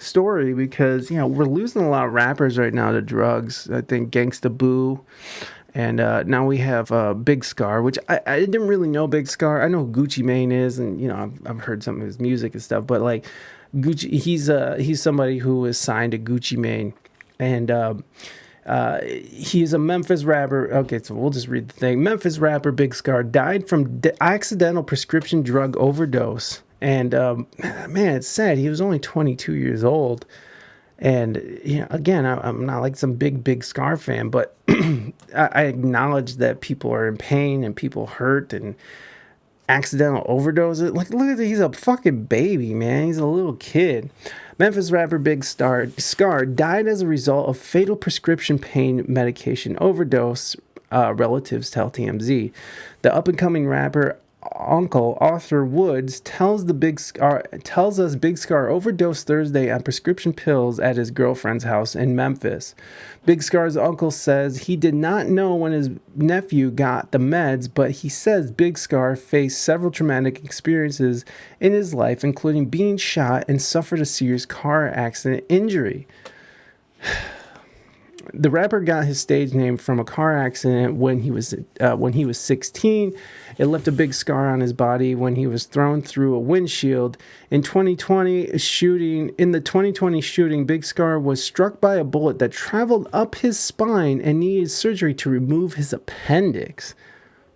story because we're losing a lot of rappers right now to drugs. I think Gangsta Boo, and now we have Big Scarr, which I didn't really know Big Scarr. I know who Gucci Mane is, and I've heard some of his music and stuff. But like Gucci, he's somebody who is signed to Gucci Mane, and he's a Memphis rapper. Okay, so we'll just read the thing. Memphis rapper Big Scarr died from accidental prescription drug overdose. And man, it's sad. He was only 22 years old. And again, I'm not like some big Scarr fan, but I acknowledge that people are in pain and people hurt and accidental overdoses. Like, look at that. He's a fucking baby, man. He's a little kid. Memphis rapper Scarr died as a result of fatal prescription pain medication overdose, relatives tell TMZ. The up-and-coming rapper uncle Arthur Woods tells us Big Scarr overdosed Thursday on prescription pills at his girlfriend's house in Memphis. Big Scarr's uncle says he did not know when his nephew got the meds, but he says Big Scarr faced several traumatic experiences in his life, including being shot and suffered a serious car accident injury. The rapper got his stage name from a car accident when he was 16. It left a big scar on his body when he was thrown through a windshield. In the 2020 shooting, Big Scarr was struck by a bullet that traveled up his spine and needed surgery to remove his appendix.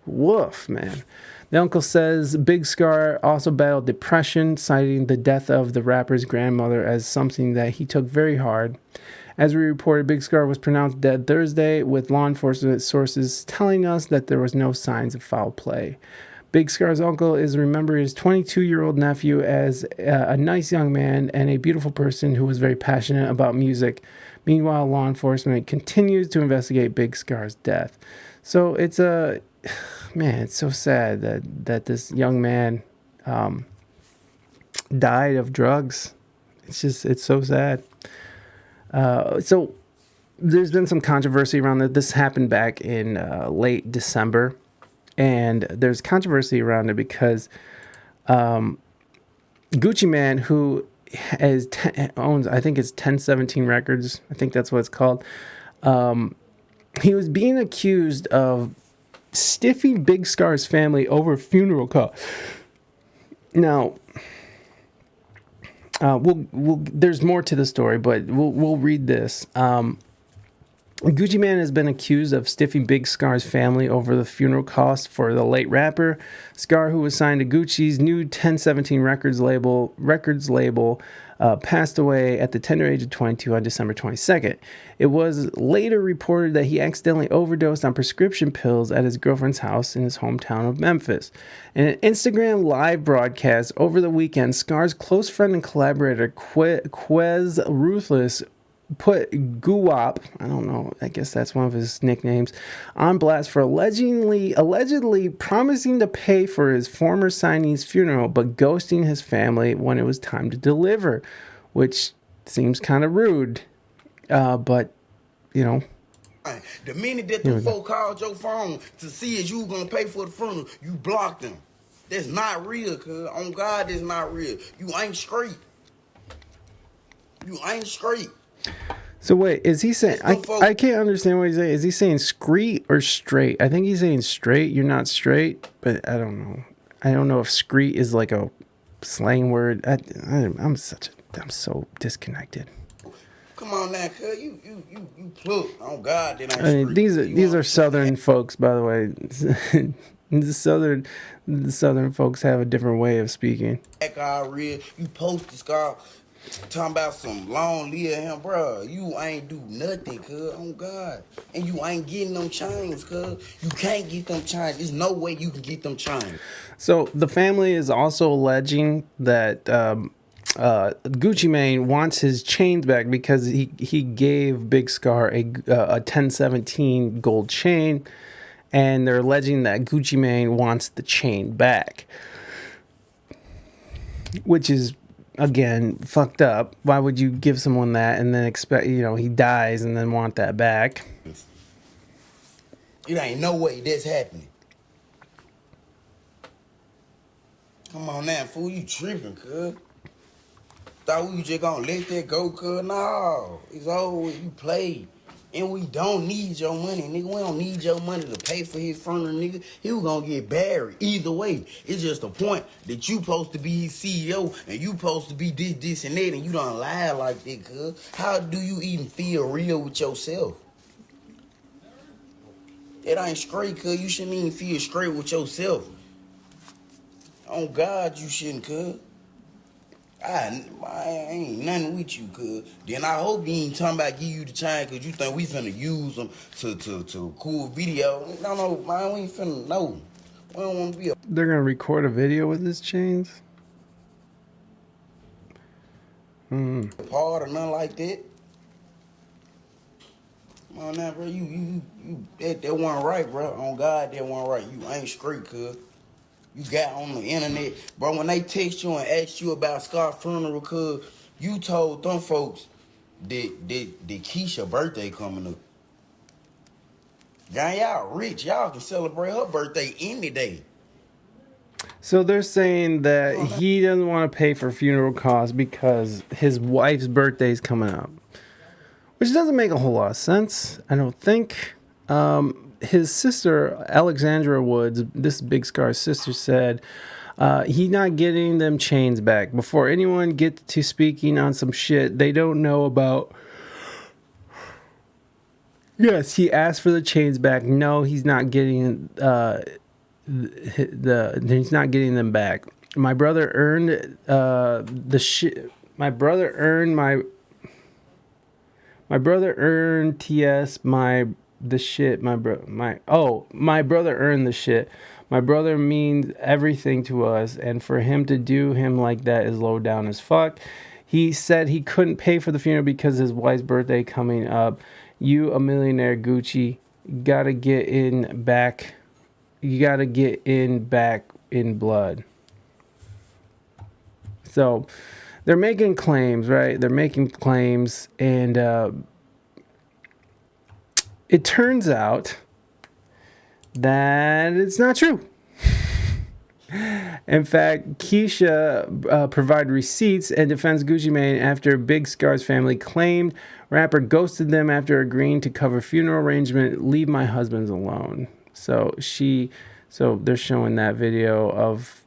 Woof, man. The uncle says Big Scarr also battled depression, citing the death of the rapper's grandmother as something that he took very hard. As we reported, Big Scarr was pronounced dead Thursday, with law enforcement sources telling us that there was no signs of foul play. Big Scarr's uncle is remembering his 22-year-old nephew as a nice young man and a beautiful person who was very passionate about music. Meanwhile, law enforcement continues to investigate Big Scarr's death. So it's so sad that this young man died of drugs. It's so sad. So there's been some controversy around that. This happened back in late December, and there's controversy around it because Gucci Mane, who owns, I think it's 1017 Records, I think that's what it's called, he was being accused of stiffing Big Scarr's family over funeral costs. Now, there's more to the story, but we'll read this. Gucci Mane has been accused of stiffing Big Scarr's family over the funeral costs for the late rapper. Scarr, who was signed to Gucci's new 1017 Records label, passed away at the tender age of 22 on December 22nd. It was later reported that he accidentally overdosed on prescription pills at his girlfriend's house in his hometown of Memphis. In an Instagram live broadcast over the weekend, Scarr's close friend and collaborator Quez Ruthless put Guwap, I don't know, I guess that's one of his nicknames, on blast for allegedly promising to pay for his former signee's funeral, but ghosting his family when it was time to deliver, which seems kind of rude, but, The minute that the folk called your phone to see if you were going to pay for the funeral, you blocked them. That's not real, cuz. On God, that's not real. You ain't straight. You ain't straight. So wait, is he saying, I can't understand what he's saying. Is he saying screet or straight? I think he's saying straight. You're not straight, but I don't know. I don't know if screet is like a slang word. I'm so disconnected. Come on now, cuz. You plug. On God, that ain't I mean, straight. these are Southern folks, by the way. The Southern folks have a different way of speaking. All real. You posted Scarr talking about some long live him, bro. You ain't do nothing, cuz. On God. And you ain't getting them chains, cuz. You can't get them chains. There's no way you can get them chains. So the family is also alleging that Gucci Mane wants his chains back because he gave Big Scarr a 1017 gold chain, and they're alleging that Gucci Mane wants the chain back, which is, again, fucked up. Why would you give someone that and then expect, he dies and then want that back? It ain't no way that's happening. Come on now, fool. You tripping, cuz. Thought we was just gonna let that go, cuz no. It's over with. You play. And we don't need your money, nigga. We don't need your money to pay for his funeral, nigga. He was gonna get buried. Either way, it's just a point that you supposed to be his CEO and you supposed to be this, and that, and you don't lie like that, cuz. How do you even feel real with yourself? It ain't straight, cuz. You shouldn't even feel straight with yourself. On God, you shouldn't, cuz. I ain't nothing with you, cuz. Then I hope you ain't talking about give you the chain because you think we finna use them to cool video. No, man, we ain't finna, no. We don't want to be They're gonna record a video with his chains. a part or nothing like that. Come on now, bro. That wasn't right, bro. On God, that wasn't right. You ain't straight, cuz. You got on the internet. Bro, when they text you and ask you about Scarr funeral, cuz you told them folks that Keisha birthday coming up. Y'all rich. Y'all can celebrate her birthday any day. So they're saying that he doesn't want to pay for funeral costs because his wife's birthday is coming up, which doesn't make a whole lot of sense, I don't think. His sister, Alexandra Woods, this Big Scar's sister, said he's not getting them chains back. Before anyone gets to speaking on some shit they don't know about. Yes, he asked for the chains back. No, he's not getting he's not getting them back. My brother earned the shit. My brother earned TS my brother earned the shit. My brother means everything to us, and for him to do him like that is low down as fuck. He said he couldn't pay for the funeral because his wife's birthday coming up. You a millionaire, Gucci. Gotta get in back. You gotta get in back in blood. So they're making claims, right? They're making claims, and it turns out that it's not true. In fact, Keisha provided receipts and defends Gucci Mane after Big Scarr's family claimed rapper ghosted them after agreeing to cover funeral arrangement. Leave my husband alone. So they're showing that video of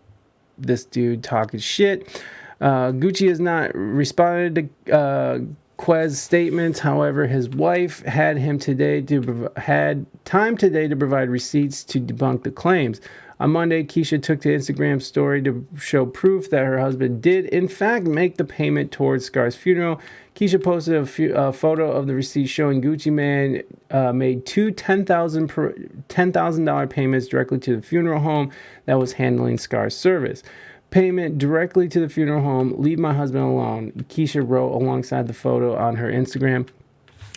this dude talking shit. Gucci has not responded to Quez's statements. However, his wife had time today to provide receipts to debunk the claims. On Monday, Keisha took to Instagram story to show proof that her husband did, in fact, make the payment towards Scarr's funeral. Keisha posted a photo of the receipt showing Gucci Mane made two $10,000 payments directly to the funeral home that was handling Scarr's service. Payment directly to the funeral home. Leave my husband alone, Keisha wrote alongside the photo on her Instagram.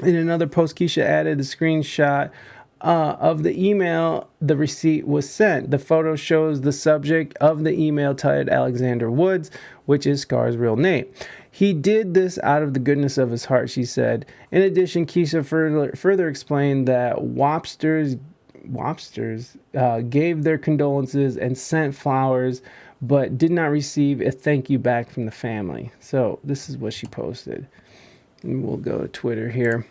In another post, Keisha added a screenshot of the email the receipt was sent. The photo shows the subject of the email titled Alexander Woods, which is Scarr's real name. He did this out of the goodness of his heart, she said. In addition, Keisha further explained that Wobsters gave their condolences and sent flowers, but did not receive a thank you back from the family. So this is what she posted. And we'll go to Twitter here.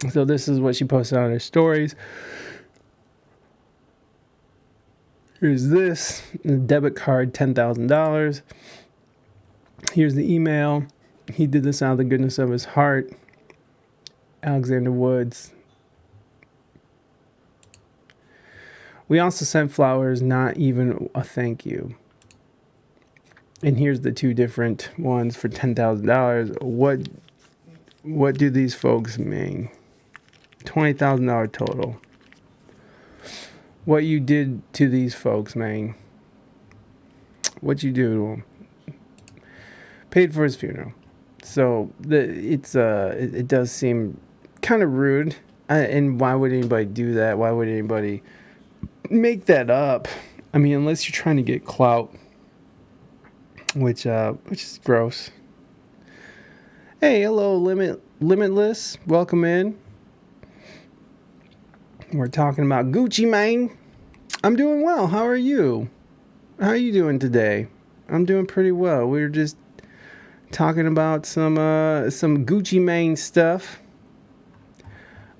So this is what she posted on her stories. Here's this. The debit card, $10,000. Here's the email. He did this out of the goodness of his heart. Alexander Woods. We also sent flowers, not even a thank you. And here's the two different ones for $10,000. What do these folks mean? $20,000 total. What you did to these folks, man? What you do to them? Paid for his funeral. So it does seem kind of rude. And why would anybody do that? Why would anybody make that up? I mean, unless you're trying to get clout, which is gross. Hey, hello, Limitless. Welcome in. We're talking about Gucci Mane. I'm doing well. How are you? How are you doing today? I'm doing pretty well. We're just talking about some Gucci Mane stuff.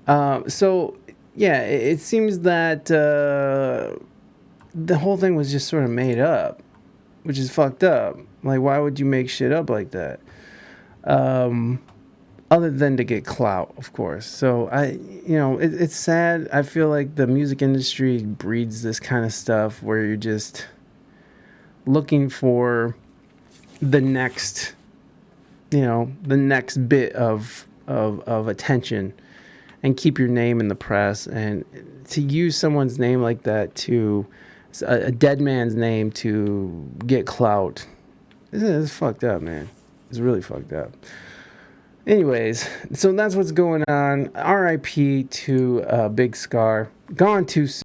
So yeah, it seems that the whole thing was just sort of made up, which is fucked up. Like, why would you make shit up like that? Other than to get clout, of course. So it's sad. I feel like the music industry breeds this kind of stuff where you're just looking for the next, the next bit of attention and keep your name in the press, and to use someone's name like that, to a dead man's name, to get clout. It's fucked up, man. It's really fucked up. Anyways, so that's what's going on. RIP to Big Scarr. Gone too soon.